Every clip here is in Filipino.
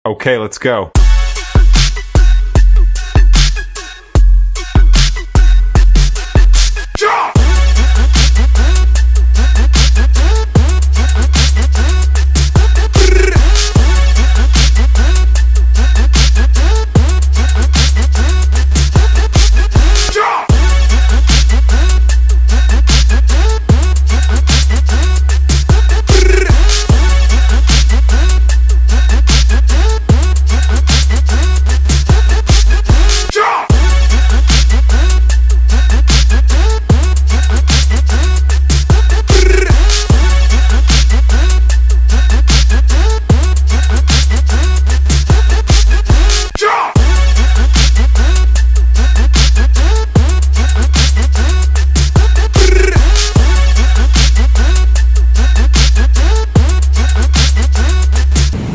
Okay, let's go.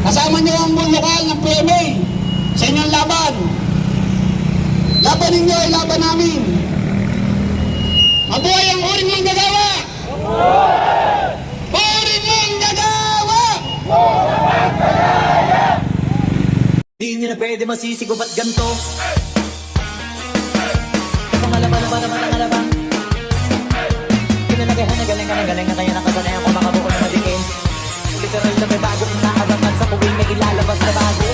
Kasama niyo ang buong lokal ng PMA sa inyong laban. Laban ninyo ay laban namin. Mabuhay ang uring manggagawa! Uring manggagawa! Di nyo na pwede masisigo ba't ganto? Kapangalaban ang alabang kinalagahan na galing ka kaya nakasanay ako makabuko na madikin. Literal na may bagong naabangan sa kuwing may ilalabas na bago.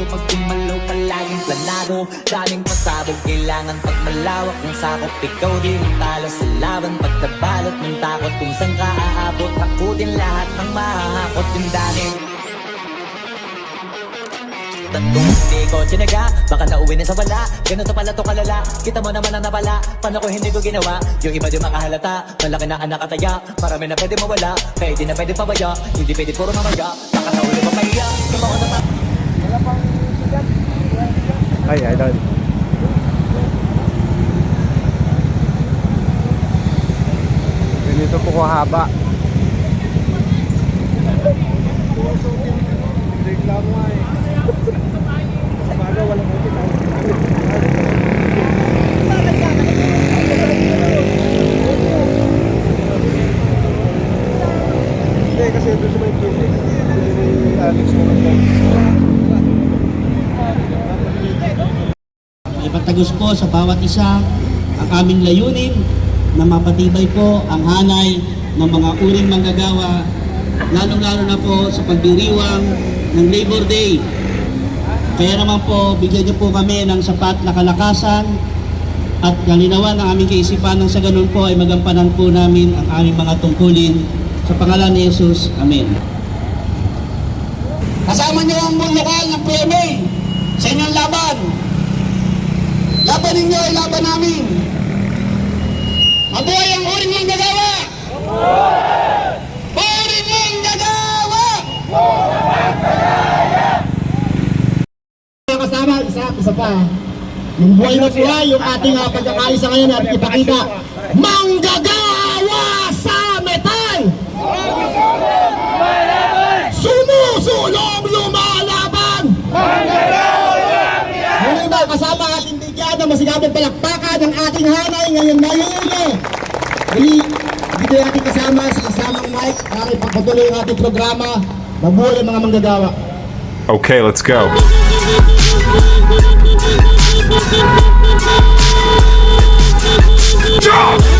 Pag kumalaw palaging planado, daming pasabog, kailangan pag malawak ng sakop. Ikaw din talo sa laban, pagkabalot ng takot. Kung saan ka aabot, takutin lahat ng mahahakot yung dami. Tatlong hindi ko tinaga, baka nauwi na sa wala. Ganito pala to kalala, kita mo naman ang napala. Paano ko hindi ko ginawa, yung iba di makahalata. Malaki na anak ataya, marami na pwede mawala. Kaya di na pwede pabaya, hindi pwede puro mamaya. Baka sa ulo mapaya, sumawa na pa. Ay, idol. Ganito po kahaba. Reklamo nga eh. Baga walang ulit. Hindi kasi doon sa may clinic. Alex mo Ipatagos po sa bawat isa ang aming layunin na mapatibay po ang hanay ng mga uring manggagawa, lalong-lalo na po sa pagdiriwang ng Labor Day. Kaya naman po, bigyan niyo po kami ng sapat na kalakasan at kalinawan ng aming kaisipan nang sa ganun po ay magampanan po namin ang aming mga tungkulin sa pangalan ni Jesus. Amen. Kasama niyo ang buong lokal ng PMA sa inyong laban. Laban ninyo ay laban namin. Mabuhay ang uring manggagawa! Uring manggagawa! Kasama, isa pa. Yung buhay na buhay, yung ating pagkakali sa ngayon natin ipakita. Manggagawa sa metal! Sumusulong lumalaban! Muli ba, kasama ating bigyan ng masigabong palakpakan ng ating hanay ngayon na yun. Dito natin kasama sa kasamang mic para ipagpatuloy ang ating programa. Mabuhay ang mga manggagawa. Okay, let's go. Jump!